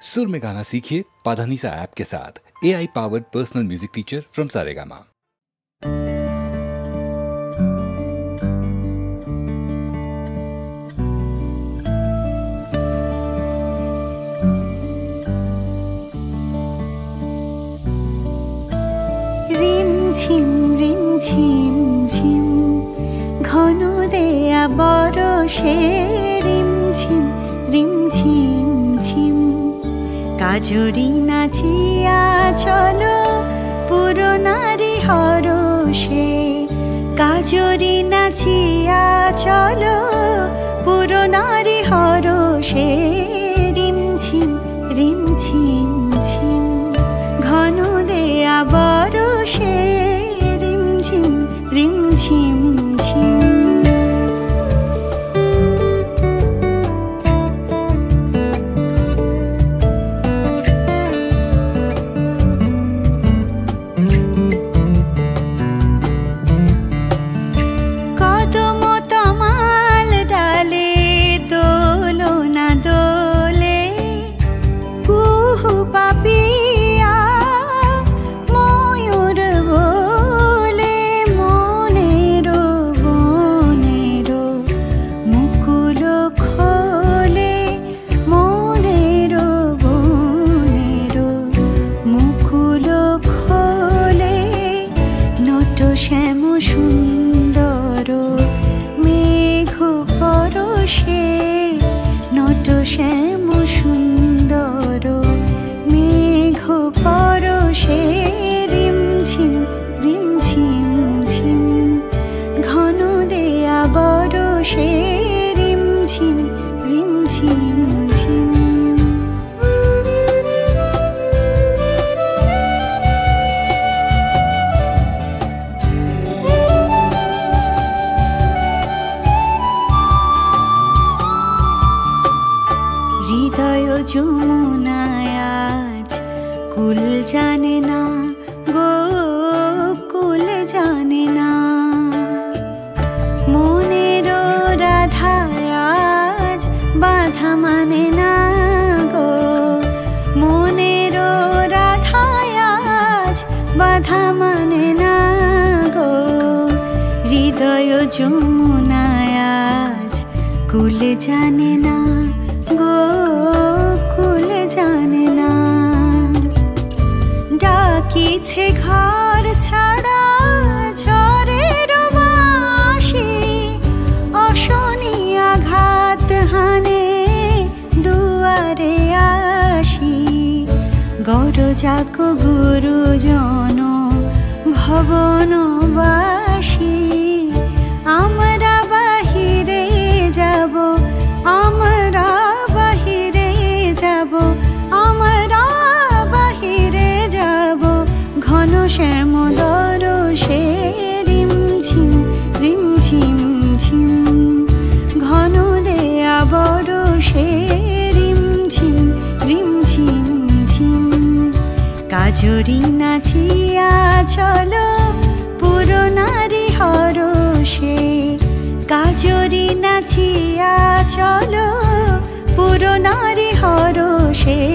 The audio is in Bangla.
सुर में गाना सीखिए पाधानीसा ऐप के साथ। AI powered personal music teacher from Saregama. রিমঝিম ঝিম ঘন দেয়া বরষে রিমঝিম ঝিম কাজরি নাচিয়া চলো পুরনারি হরষে কাজরি নাচিয়া চলো পুরনারি হরষে রিমঝিম ঝিম ঘন দেয়া বরষে রিমঝিম ঝিম শ্যাম সুন্দর মেঘ পরশে রিমঝিম ঝিম ঘন দেয়া বরষে রিমঝিম ঝিম হৃদয় যমুনায় আজ কুল জানে না গো কুল জানে না মনের রাধায় আজ বাধা মানে না গো মনের রাধায় আজ বাধা মানে না গো হৃদয় যমুনায় আজ কুল জানে না গোকুল জানে না ডাকিছে ঘর ছাড়া ঝড়ের বাঁশি অশনি আঘাত হানে দুয়ারে আসি গরজাক গুরুজন ভবনবাসী আমরা বাহিরে যাব আমরা আমরা বাহিরে যাব ঘন শ্যাম দরশে রিমঝিম ঝিম ঘন দেয়া বরষে রিমঝিম ঝিম কাজরি নাচিয়া চলো পুরনারি হরষে কাজরি নাচিয়া চলো পুরনারি হরষে